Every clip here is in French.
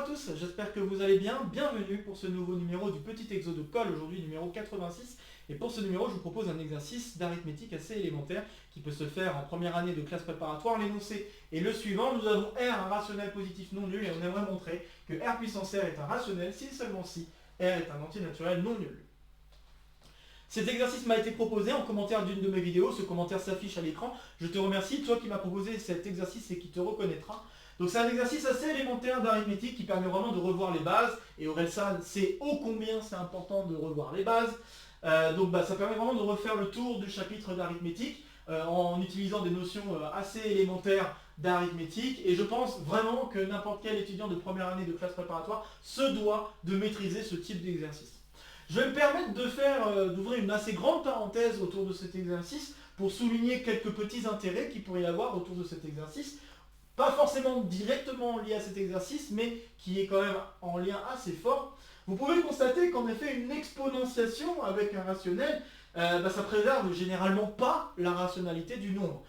à tous, j'espère que vous allez bien. Bienvenue pour ce nouveau numéro du petit exo de colle, aujourd'hui numéro 86. Et pour ce numéro, je vous propose un exercice d'arithmétique assez élémentaire qui peut se faire en première année de classe préparatoire. L'énoncé est le suivant. Nous avons R, un rationnel positif non nul, et on aimerait montrer que R puissance R est un rationnel si seulement si R est un entier naturel non nul. Cet exercice m'a été proposé en commentaire d'une de mes vidéos. Ce commentaire s'affiche à l'écran. Je te remercie, toi qui m'as proposé cet exercice et qui te reconnaîtra. Donc c'est un exercice assez élémentaire d'arithmétique qui permet vraiment de revoir les bases. Et Orelsan sait ô combien c'est important de revoir les bases. Donc ça permet vraiment de refaire le tour du chapitre d'arithmétique en utilisant des notions assez élémentaires d'arithmétique. Et je pense vraiment que n'importe quel étudiant de première année de classe préparatoire se doit de maîtriser ce type d'exercice. Je vais me permettre d'ouvrir une assez grande parenthèse autour de cet exercice pour souligner quelques petits intérêts qu'il pourrait y avoir autour de cet exercice. Pas forcément directement lié à cet exercice, mais qui est quand même en lien assez fort. Vous pouvez constater qu'en effet, une exponentiation avec un rationnel, ça préserve généralement pas la rationalité du nombre.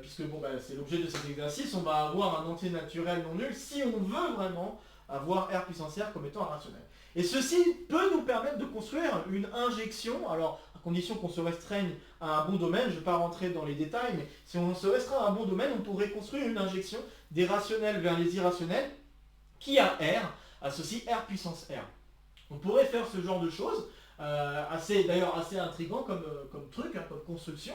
Puisque c'est l'objet de cet exercice, on va avoir un entier naturel non nul si on veut vraiment avoir R puissance R comme étant un rationnel. Et ceci peut nous permettre de construire une injection, alors à condition qu'on se restreigne à un bon domaine, je ne vais pas rentrer dans les détails, mais si on se restreint à un bon domaine, on pourrait construire une injection des rationnels vers les irrationnels qui à R associe R puissance R. On pourrait faire ce genre de choses, d'ailleurs assez intriguant comme truc, comme construction.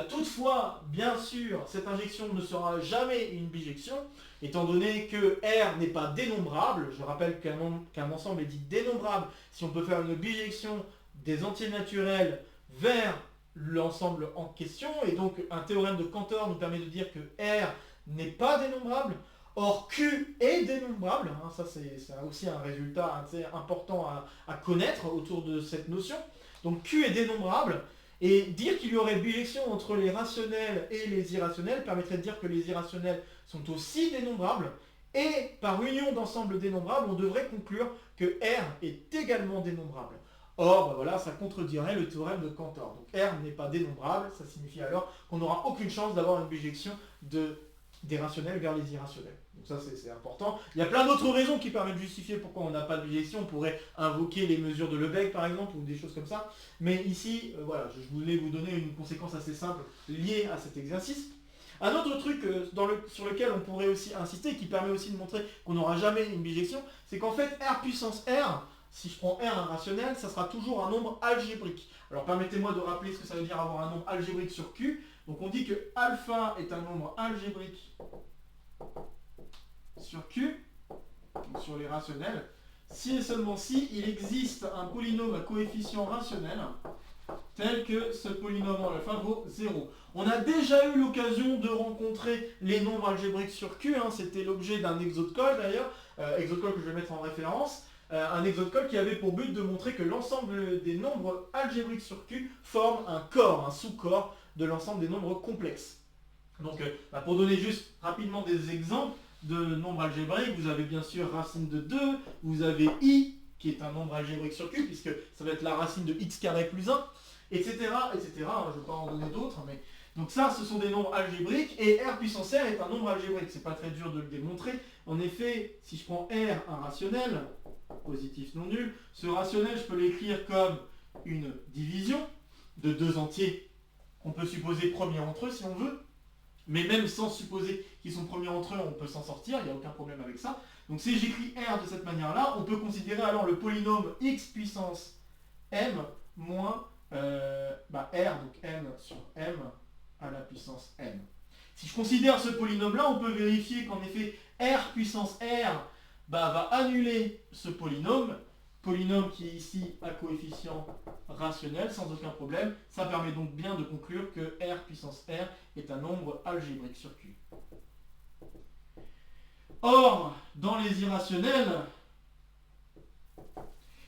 Toutefois, bien sûr, cette injection ne sera jamais une bijection, étant donné que R n'est pas dénombrable. Je rappelle qu'un ensemble est dit dénombrable si on peut faire une bijection des entiers naturels vers l'ensemble en question. Et donc, un théorème de Cantor nous permet de dire que R n'est pas dénombrable. Or, Q est dénombrable. Ça, c'est aussi un résultat assez important à connaître autour de cette notion. Donc, Q est dénombrable. Et dire qu'il y aurait bijection entre les rationnels et les irrationnels permettrait de dire que les irrationnels sont aussi dénombrables. Et par union d'ensembles dénombrables, on devrait conclure que R est également dénombrable. Or, voilà, ça contredirait le théorème de Cantor. Donc R n'est pas dénombrable, ça signifie alors qu'on n'aura aucune chance d'avoir une bijection des rationnels vers les irrationnels. Donc ça c'est important. Il y a plein d'autres raisons qui permettent de justifier pourquoi on n'a pas de bijection. On pourrait invoquer les mesures de Lebesgue par exemple, ou des choses comme ça. Mais ici, voilà, je voulais vous donner une conséquence assez simple liée à cet exercice. Un autre truc sur lequel on pourrait aussi insister, qui permet aussi de montrer qu'on n'aura jamais une bijection, c'est qu'en fait R puissance R, si je prends R un rationnel, ça sera toujours un nombre algébrique. Alors permettez-moi de rappeler ce que ça veut dire avoir un nombre algébrique sur Q. Donc on dit que alpha est un nombre algébrique sur Q, donc sur les rationnels, si et seulement si il existe un polynôme à coefficient rationnel tel que ce polynôme en alpha vaut 0. On a déjà eu l'occasion de rencontrer les nombres algébriques sur Q, c'était l'objet d'un exo de colle d'ailleurs, exo de colle que je vais mettre en référence, un exo de colle qui avait pour but de montrer que l'ensemble des nombres algébriques sur Q forment un corps, un sous-corps de l'ensemble des nombres complexes. Donc pour donner juste rapidement des exemples de nombres algébriques, vous avez bien sûr racine de 2, vous avez i qui est un nombre algébrique sur Q, puisque ça va être la racine de x carré plus 1, etc. etc. Je ne vais pas en donner d'autres, mais donc ça ce sont des nombres algébriques, et R puissance R est un nombre algébrique, c'est pas très dur de le démontrer. En effet, si je prends R, un rationnel, positif non nul, ce rationnel je peux l'écrire comme une division de deux entiers qu'on peut supposer premiers entre eux si on veut. Mais même sans supposer qu'ils sont premiers entre eux, on peut s'en sortir, il n'y a aucun problème avec ça. Donc si j'écris R de cette manière-là, on peut considérer alors le polynôme x puissance m moins R, donc m sur m à la puissance m. Si je considère ce polynôme-là, on peut vérifier qu'en effet R puissance R va annuler ce polynôme qui est ici à coefficient rationnel sans aucun problème. Ça permet donc bien de conclure que R puissance R est un nombre algébrique sur Q. Or, dans les irrationnels,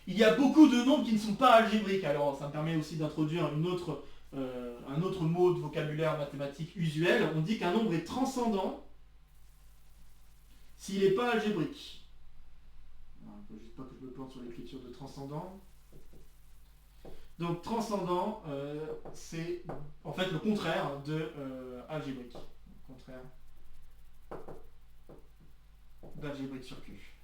il y a beaucoup de nombres qui ne sont pas algébriques. Alors ça me permet aussi d'introduire un autre mot de vocabulaire mathématique usuel. On dit qu'un nombre est transcendant s'il n'est pas algébrique. Il ne faut juste pas que je me plante sur l'écriture de transcendant. Donc transcendant, c'est en fait le contraire de algébrique. Le contraire d'algébrique sur Q.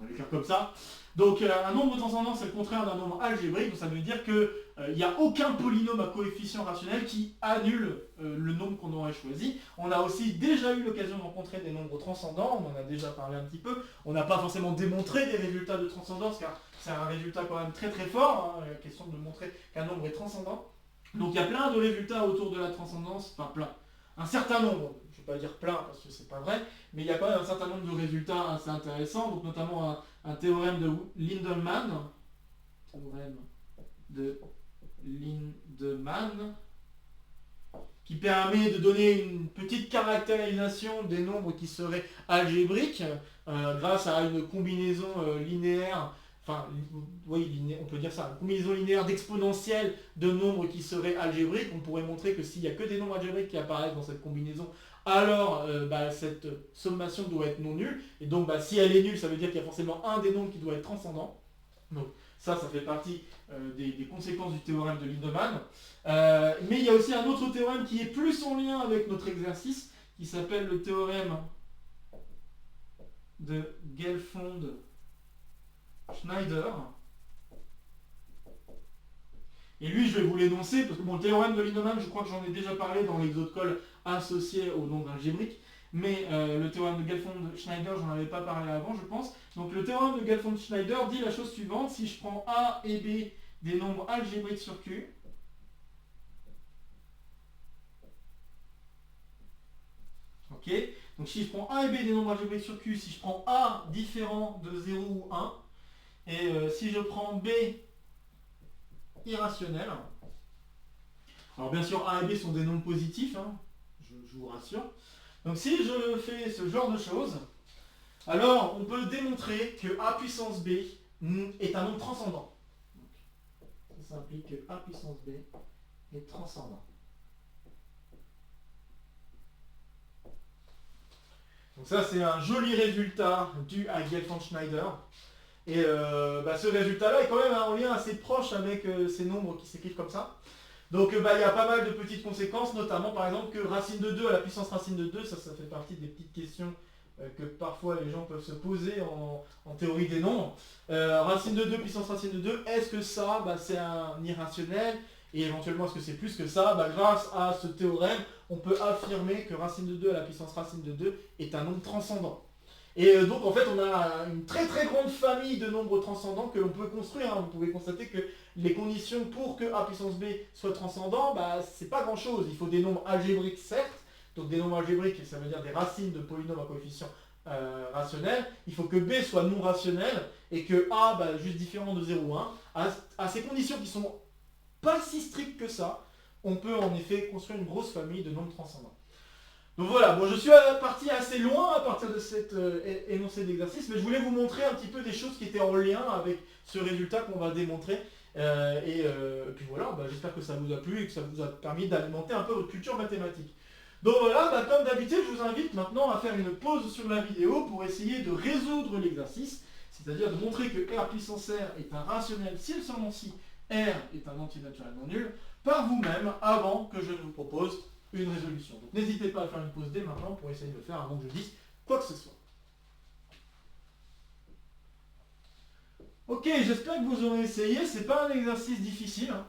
va l'écrire comme ça. Donc un nombre transcendant, c'est le contraire d'un nombre algébrique, donc ça veut dire qu'il n'y a aucun polynôme à coefficient rationnel qui annule le nombre qu'on aurait choisi. On a aussi déjà eu l'occasion de rencontrer des nombres transcendants, on en a déjà parlé un petit peu. On n'a pas forcément démontré des résultats de transcendance, car c'est un résultat quand même très très fort, hein, la question de montrer qu'un nombre est transcendant. Donc il y a plein de résultats autour de la transcendance, enfin plein, un certain nombre, je ne vais pas dire plein parce que c'est pas vrai, mais il y a quand même un certain nombre de résultats assez intéressants, donc notamment un théorème de Lindemann, qui permet de donner une petite caractérisation des nombres qui seraient algébriques grâce à une combinaison linéaire, enfin oui, on peut dire ça, une combinaison linéaire d'exponentielles de nombres qui seraient algébriques. On pourrait montrer que s'il n'y a que des nombres algébriques qui apparaissent dans cette combinaison, alors cette sommation doit être non nulle, et donc si elle est nulle, ça veut dire qu'il y a forcément un des nombres qui doit être transcendant. Donc ça fait partie des conséquences du théorème de Lindemann. Mais il y a aussi un autre théorème qui est plus en lien avec notre exercice, qui s'appelle le théorème de Gelfond-Schneider. Et lui, je vais vous l'énoncer, parce que le théorème de Lindemann, je crois que j'en ai déjà parlé dans l'exo de Cole associé au nombre algébrique, mais le théorème de Gelfond-Schneider, j'en avais pas parlé avant, je pense. Donc le théorème de Gelfond-Schneider dit la chose suivante: si je prends A et B des nombres algébriques sur Q, ok, donc si je prends A et B des nombres algébriques sur Q, si je prends A différent de 0 ou 1, et si je prends B irrationnel, alors bien sûr A et B sont des nombres positifs, hein, je vous rassure. Donc si je fais ce genre de choses, alors on peut démontrer que A puissance B est un nombre transcendant. Donc, ça implique que A puissance B est transcendant. Donc ça c'est un joli résultat dû à Gelfond-Schneider. Et ce résultat-là est quand même en lien assez proche avec ces nombres qui s'écrivent comme ça. Donc il y a pas mal de petites conséquences, notamment par exemple que racine de 2 à la puissance racine de 2, ça fait partie des petites questions que parfois les gens peuvent se poser en théorie des nombres. Racine de 2, puissance racine de 2, est-ce que ça c'est un irrationnel? Et éventuellement est-ce que c'est plus que ça? Grâce à ce théorème, on peut affirmer que racine de 2 à la puissance racine de 2 est un nombre transcendant. Et donc en fait on a une très très grande famille de nombres transcendants que l'on peut construire, hein. Vous pouvez constater que les conditions pour que A puissance B soit transcendant, c'est pas grand chose. Il faut des nombres algébriques certes, donc des nombres algébriques ça veut dire des racines de polynômes à coefficient rationnel. Il faut que B soit non rationnel et que A juste différent de 0 ou 1. À ces conditions qui sont pas si strictes que ça, on peut en effet construire une grosse famille de nombres transcendants. Donc voilà, je suis parti assez loin à partir de cet énoncé d'exercice, mais je voulais vous montrer un petit peu des choses qui étaient en lien avec ce résultat qu'on va démontrer. Et puis voilà, j'espère que ça vous a plu et que ça vous a permis d'alimenter un peu votre culture mathématique. Donc voilà, comme d'habitude, je vous invite maintenant à faire une pause sur la vidéo pour essayer de résoudre l'exercice, c'est-à-dire de montrer que R puissance R est un rationnel si et seulement si R est un entier naturel non nul, par vous-même, avant que je ne vous propose une résolution. Donc n'hésitez pas à faire une pause dès maintenant pour essayer de le faire avant que je dise quoi que ce soit. Ok, j'espère que vous aurez essayé, c'est pas un exercice difficile. Hein.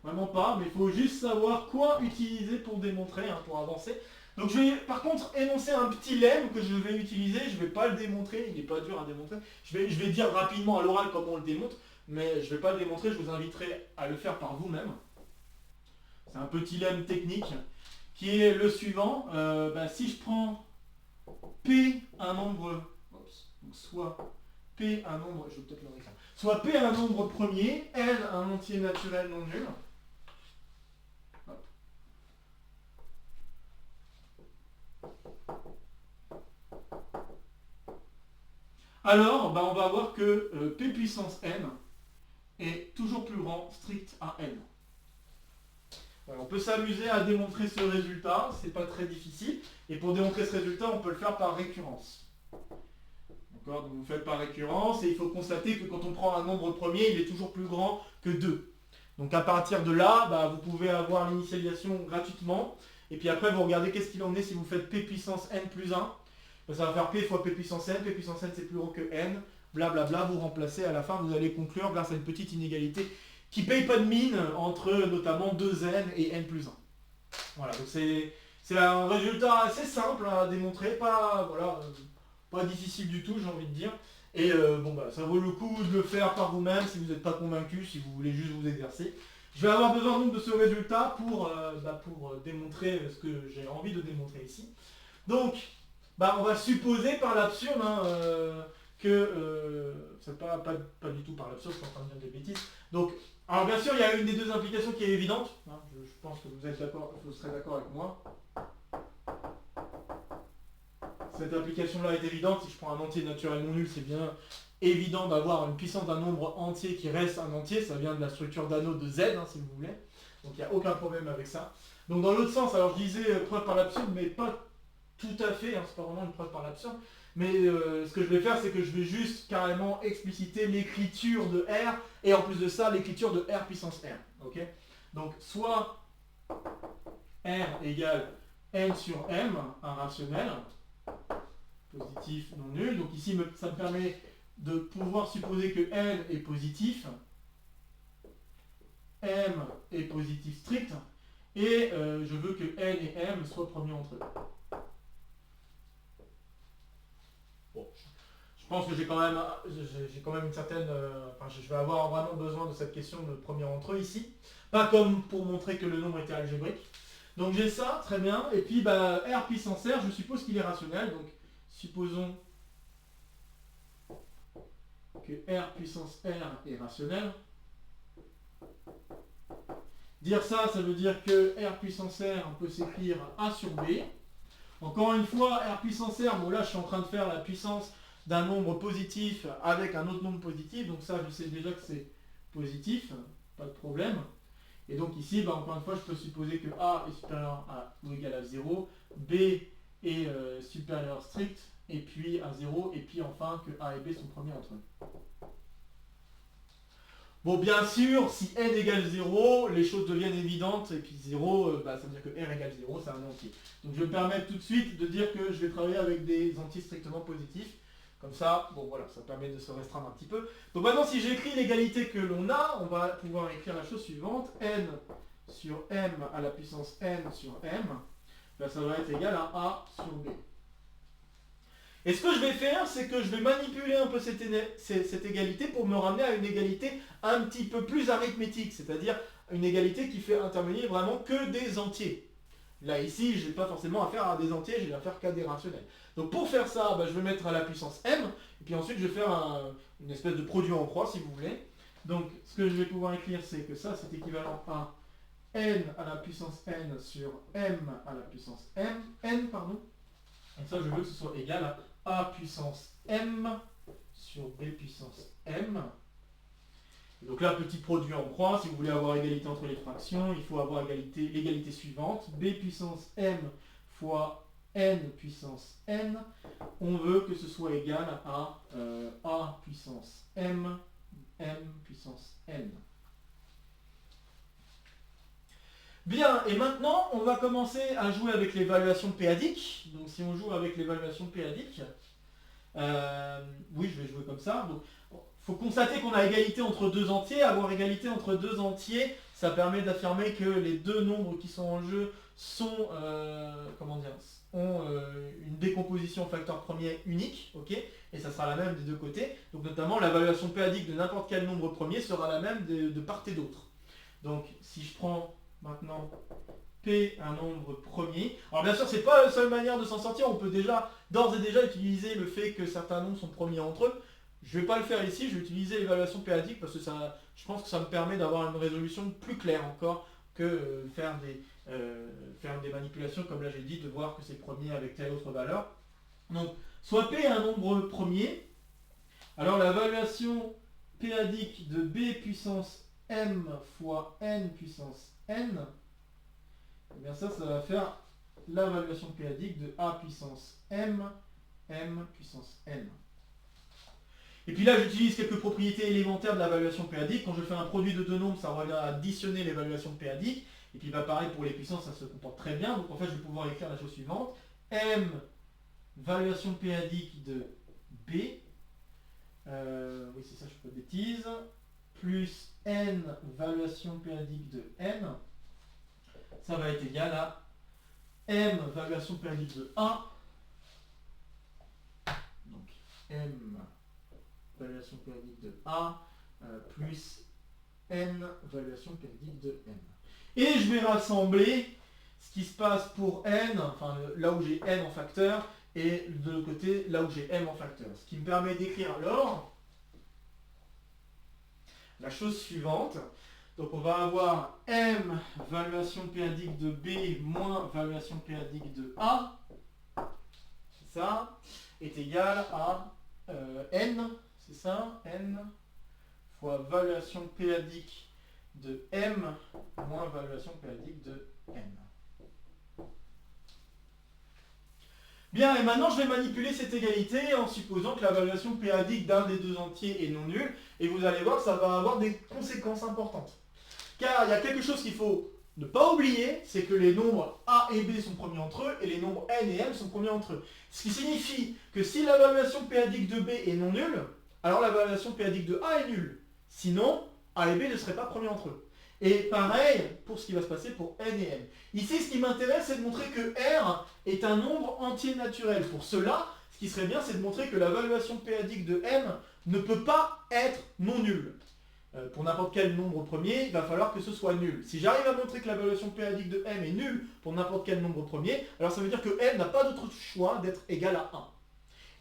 Vraiment pas, mais il faut juste savoir quoi utiliser pour démontrer, pour avancer. Donc je vais par contre énoncer un petit lemme que je vais utiliser, je ne vais pas le démontrer, il n'est pas dur à démontrer. Je vais dire rapidement à l'oral comment on le démontre, mais je ne vais pas le démontrer, je vous inviterai à le faire par vous-même. C'est un petit lemme technique qui est le suivant. Si je prends P un nombre, donc soit P un nombre, je vais peut-être le réécrire, soit P un nombre premier, L un entier naturel non nul. Alors, on va voir que P puissance n est toujours plus grand strict à n. On peut s'amuser à démontrer ce résultat, c'est pas très difficile. Et pour démontrer ce résultat, on peut le faire par récurrence. D'accord? Donc vous faites par récurrence et il faut constater que quand on prend un nombre premier, il est toujours plus grand que 2. Donc à partir de là, vous pouvez avoir l'initialisation gratuitement. Et puis après, vous regardez qu'est-ce qu'il en est si vous faites P puissance n plus 1. ben, ça va faire P fois P puissance n c'est plus gros que n, blablabla, vous remplacez, à la fin vous allez conclure grâce à une petite inégalité qui paye pas de mine entre notamment 2n et n plus 1. Voilà, donc c'est un résultat assez simple à démontrer, pas, voilà, pas difficile du tout, j'ai envie de dire. Et bon bah ça vaut le coup de le faire par vous-même si vous n'êtes pas convaincu, si vous voulez juste vous exercer. Je vais avoir besoin donc de ce résultat pour démontrer ce que j'ai envie de démontrer ici. Donc, bah, on va supposer par l'absurde que... c'est pas du tout par l'absurde, je suis en train de dire des bêtises. Donc, alors bien sûr, il y a une des deux implications qui est évidente. Hein, je pense que vous serez d'accord avec moi. Cette application-là est évidente. Si je prends un entier naturel non nul, c'est bien évident d'avoir une puissance d'un nombre entier qui reste un entier. Ça vient de la structure d'anneau de Z, hein, si vous voulez. Donc il n'y a aucun problème avec ça. Donc dans l'autre sens, alors je disais preuve par l'absurde, mais pas tout à fait, hein, c'est pas vraiment une preuve par l'absurde. Mais ce que je vais faire, c'est que je vais juste carrément expliciter l'écriture de R, et en plus de ça, l'écriture de R puissance R. Okay, donc soit R égale N sur M, un rationnel, positif non nul. Donc ici, ça me permet de pouvoir supposer que N est positif, M est positif strict, et je veux que N et M soient premiers entre eux. Bon, je pense que j'ai quand même une certaine... je vais avoir vraiment besoin de cette question de premier entre eux ici. Pas comme pour montrer que le nombre était algébrique. Donc j'ai ça, très bien. Et puis bah, R puissance R, je suppose qu'il est rationnel. Donc supposons que R puissance R est rationnel. Dire ça, ça veut dire que R puissance R, on peut s'écrire A sur B. Encore une fois, R puissance R, bon là je suis en train de faire la puissance d'un nombre positif avec un autre nombre positif. Donc ça, je sais déjà que c'est positif, pas de problème. Et donc ici, bah, encore une fois, je peux supposer que A est supérieur à ou égal à 0, B est supérieur strict, et puis à 0, et puis enfin que A et B sont premiers entre eux. Bon, bien sûr, si n égale 0, les choses deviennent évidentes, et puis 0, ça veut dire que r égale 0, c'est un entier. Donc je vais me permettre tout de suite de dire que je vais travailler avec des entiers strictement positifs. Comme ça, bon voilà, ça permet de se restreindre un petit peu. Donc maintenant, si j'écris l'égalité que l'on a, on va pouvoir écrire la chose suivante. N sur m à la puissance n sur m, ben, ça va être égal à A sur B. Et ce que je vais faire, c'est que je vais manipuler un peu cette égalité pour me ramener à une égalité un petit peu plus arithmétique, c'est-à-dire une égalité qui fait intervenir vraiment que des entiers. Là, ici, je n'ai pas forcément affaire à des entiers, j'ai affaire qu'à des rationnels. Donc pour faire ça, je vais mettre à la puissance m, et puis ensuite je vais faire une espèce de produit en croix, si vous voulez. Donc ce que je vais pouvoir écrire, c'est que ça, c'est équivalent à n à la puissance n sur m à la puissance n, pardon. Et ça, je veux que ce soit égal à A puissance m sur B puissance m. Et donc là, petit produit en croix, si vous voulez avoir égalité entre les fractions, il faut avoir l'égalité suivante. B puissance m fois n puissance n. On veut que ce soit égal à A puissance m puissance n. Bien, et maintenant, on va commencer à jouer avec l'évaluation p-adique. Donc si on joue avec l'évaluation p-adique, oui, je vais jouer comme ça. Donc, faut constater qu'on a égalité entre deux entiers. Avoir égalité entre deux entiers, ça permet d'affirmer que les deux nombres qui sont en jeu sont, ont une décomposition facteur premier unique, ok, et ça sera la même des deux côtés. Donc notamment, la valuation p-adique de n'importe quel nombre premier sera la même de part et d'autre. Donc si je prends maintenant P, un nombre premier. Alors bien sûr, c'est pas la seule manière de s'en sortir. On peut d'ores et déjà utiliser le fait que certains nombres sont premiers entre eux. Je ne vais pas le faire ici, je vais utiliser l'évaluation p-adique parce que je pense que ça me permet d'avoir une résolution plus claire encore que faire des manipulations, comme là j'ai dit, de voir que c'est premier avec telle autre valeur. Donc, soit P est un nombre premier, alors la valuation p-adique de B puissance m fois n puissance n, et bien ça va faire la valuation p-adique de A puissance m puissance n. Et puis là, j'utilise quelques propriétés élémentaires de la valuation p-adique. Quand je fais un produit de deux nombres, ça revient à additionner les valuations p-adique. Et puis pareil pour les puissances, ça se comporte très bien. Donc en fait, je vais pouvoir écrire la chose suivante. M valuation périodique de B, oui c'est ça, je fais pas de bêtises, plus n valuation périodique de n, ça va être égal à m valuation périodique de A, donc m valuation périodique de A plus n valuation périodique de n. Et je vais rassembler ce qui se passe pour n, enfin là où j'ai n en facteur, et de l'autre côté là où j'ai m en facteur. Ce qui me permet d'écrire alors la chose suivante. Donc on va avoir m valuation périodique de B moins valuation périodique de A, c'est ça, est égal à n, c'est ça, n fois valuation périodique de m moins valuation périodique de n. Bien, et maintenant je vais manipuler cette égalité en supposant que la valuation périodique d'un des deux entiers est non nulle, et vous allez voir que ça va avoir des conséquences importantes. Car il y a quelque chose qu'il faut ne pas oublier, c'est que les nombres a et b sont premiers entre eux, et les nombres n et m sont premiers entre eux. Ce qui signifie que si la valuation périodique de b est non nulle, alors la valuation périodique de a est nulle. Sinon, a et b ne seraient pas premiers entre eux. Et pareil pour ce qui va se passer pour n et m. Ici, ce qui m'intéresse, c'est de montrer que R est un nombre entier naturel. Pour cela, ce qui serait bien, c'est de montrer que la valuation périodique de m ne peut pas être non nulle. Pour n'importe quel nombre premier, il va falloir que ce soit nul. Si j'arrive à montrer que la valuation périodique de m est nulle pour n'importe quel nombre premier, alors ça veut dire que m n'a pas d'autre choix d'être égal à 1.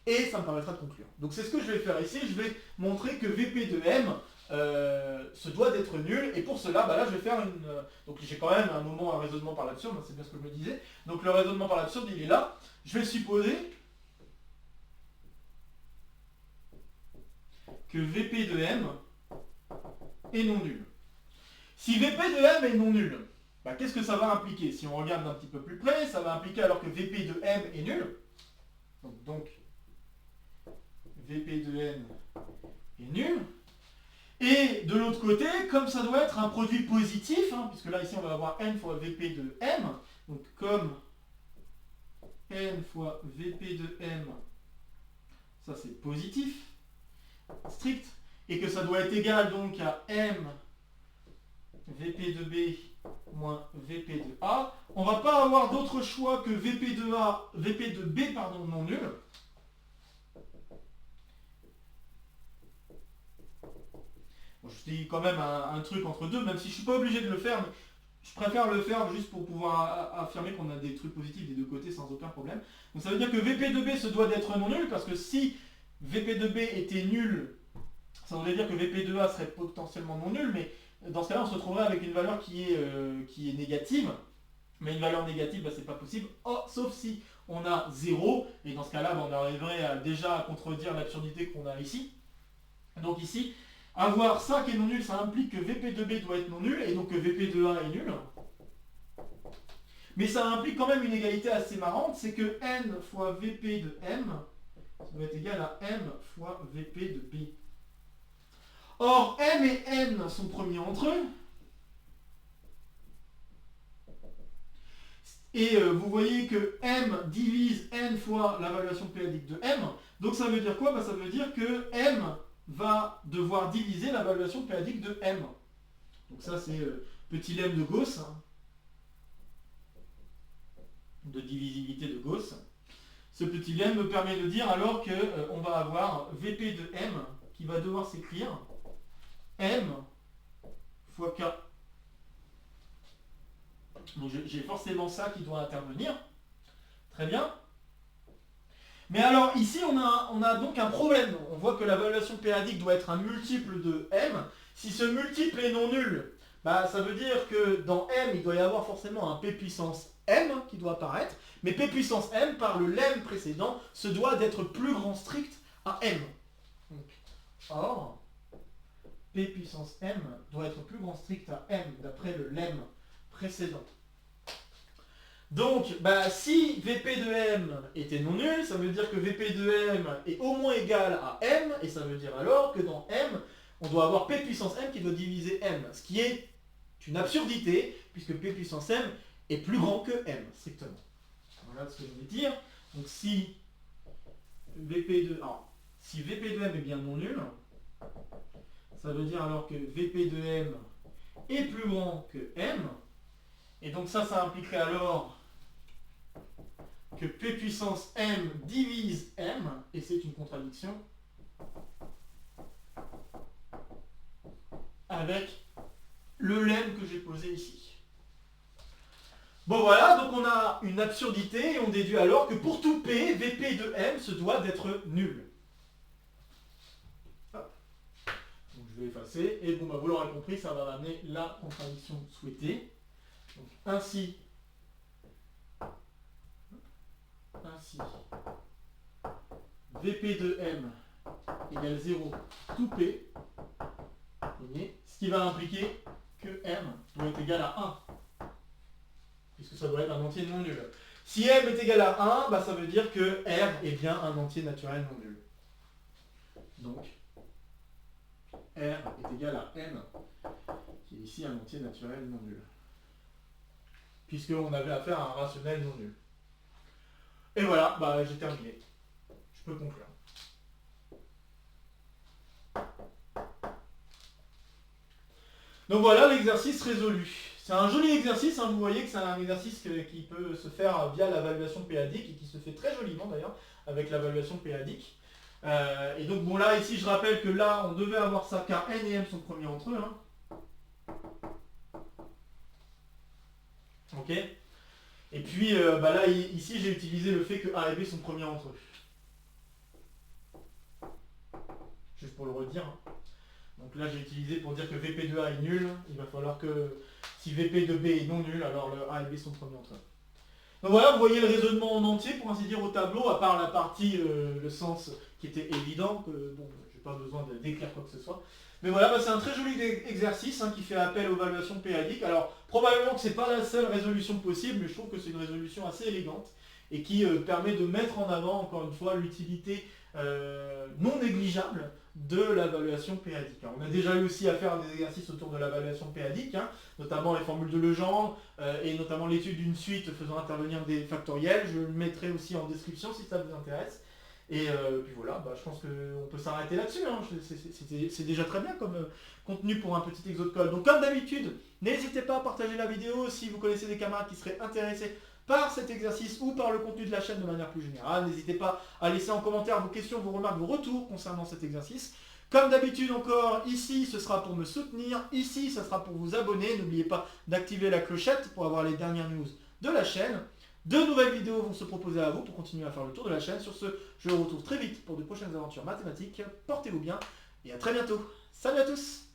Et ça me permettra de conclure. Donc c'est ce que je vais faire ici. Je vais montrer que Vp de m se doit d'être nul, et pour cela, là je vais faire une... donc j'ai quand même un moment à raisonnement par l'absurde, c'est bien ce que je me disais. Donc le raisonnement par l'absurde, il est là. Je vais supposer que Vp de m est non nul. Si Vp de m est non nul, qu'est-ce que ça va impliquer? Si on regarde d'un petit peu plus près, ça va impliquer alors que Vp de m est nul, donc Vp de m est nul. Et de l'autre côté, comme ça doit être un produit positif, puisque là ici on va avoir n fois Vp de m, donc comme n fois Vp de m, ça c'est positif, strict, et que ça doit être égal donc à m Vp de b moins Vp de a, on va pas avoir d'autre choix que Vp de b non nul. Bon, je dis quand même un truc entre deux, même si je suis pas obligé de le faire, mais je préfère le faire juste pour pouvoir affirmer qu'on a des trucs positifs des deux côtés sans aucun problème. Donc ça veut dire que Vp de b se doit d'être non nul, parce que si Vp de b était nul, ça voudrait dire que Vp de a serait potentiellement non nul, mais dans ce cas-là, on se retrouverait avec une valeur qui est négative. Mais une valeur négative, c'est pas possible, sauf si on a 0, et dans ce cas-là, on arriverait déjà à contredire l'absurdité qu'on a ici. Donc ici, avoir ça qui est non nul, ça implique que Vp de b doit être non nul, et donc que Vp de a est nul. Mais ça implique quand même une égalité assez marrante, c'est que n fois Vp de m, ça doit être égal à m fois Vp de b. Or, m et n sont premiers entre eux. Et vous voyez que m divise n fois la valuation périodique de m. Donc ça veut dire quoi? Ça veut dire que m va devoir diviser la valuation périodique de m. Donc ça c'est petit lemme de Gauss, de divisibilité de Gauss. Ce petit lemme me permet de dire alors qu'on va avoir Vp de m qui va devoir s'écrire m fois k. Donc j'ai forcément ça qui doit intervenir. Très bien. Mais alors ici on a donc un problème. On voit que la valuation périodique doit être un multiple de m. Si ce multiple est non nul, ça veut dire que dans m il doit y avoir forcément un p puissance m qui doit apparaître. Mais p puissance m par le lemme précédent se doit d'être plus grand strict à m. Donc, or, p puissance m doit être plus grand strict à m d'après le lemme précédent. Donc, si Vp de m était non nul, ça veut dire que Vp de m est au moins égal à m, et ça veut dire alors que dans m, on doit avoir p puissance m qui doit diviser m, ce qui est une absurdité, puisque p puissance m est plus grand que m, strictement. Voilà ce que je voulais dire. Donc si VP de... Alors, si VP de M est bien non nul, ça veut dire alors que VP de M est plus grand que M. Et donc ça impliquerait alors que P puissance M divise M, et c'est une contradiction avec le lemme que j'ai posé ici. Bon voilà, donc on a une absurdité et on déduit alors que pour tout P, VP de M se doit d'être nul. Hop. Donc je vais effacer, et bon bah vous l'aurez compris, ça va m'amener la contradiction souhaitée. Donc ainsi, VP de M égale 0 tout P, ce qui va impliquer que M doit être égal à 1, puisque ça doit être un entier non nul. Si M est égal à 1, bah ça veut dire que R est bien un entier naturel non nul. Donc, R est égal à M, qui est ici un entier naturel non nul. Puisqu'on avait affaire à un rationnel non nul. Et voilà, bah j'ai terminé. Je peux conclure. Donc voilà l'exercice résolu. C'est un joli exercice, hein, vous voyez que c'est un exercice qui peut se faire via l'évaluation péadique et qui se fait très joliment d'ailleurs avec l'évaluation péadique. Et donc bon là ici je rappelle que là on devait avoir ça car N et M sont premiers entre eux. Hein. Ok. Et puis bah là ici j'ai utilisé le fait que A et B sont premiers entre eux. Juste pour le redire. Hein. Donc là j'ai utilisé pour dire que VP de A est nul, il va falloir que si VP de B est non nul, alors le A et B sont premiers entre eux. Donc voilà, vous voyez le raisonnement en entier pour ainsi dire au tableau, à part la partie, le sens qui était évident, que bon, j'ai pas besoin de décrire quoi que ce soit. Mais voilà, bah, c'est un très joli exercice hein, qui fait appel aux évaluations péadiques. Alors probablement que c'est pas la seule résolution possible, mais je trouve que c'est une résolution assez élégante et qui permet de mettre en avant encore une fois l'utilité non négligeable de l'évaluation péadique. Alors, on a déjà eu aussi à faire des exercices autour de l'évaluation péadique, hein, notamment les formules de Legendre et notamment l'étude d'une suite faisant intervenir des factoriels. Je le mettrai aussi en description si ça vous intéresse. Et puis voilà, bah, je pense qu'on peut s'arrêter là-dessus. Hein. C'est déjà très bien comme contenu pour un petit exo de colle. Donc comme d'habitude, n'hésitez pas à partager la vidéo si vous connaissez des camarades qui seraient intéressés par cet exercice ou par le contenu de la chaîne de manière plus générale. N'hésitez pas à laisser en commentaire vos questions, vos remarques, vos retours concernant cet exercice. Comme d'habitude encore, ici ce sera pour me soutenir, ici ce sera pour vous abonner. N'oubliez pas d'activer la clochette pour avoir les dernières news de la chaîne. De nouvelles vidéos vont se proposer à vous pour continuer à faire le tour de la chaîne. Sur ce, je vous retrouve très vite pour de prochaines aventures mathématiques. Portez-vous bien et à très bientôt. Salut à tous!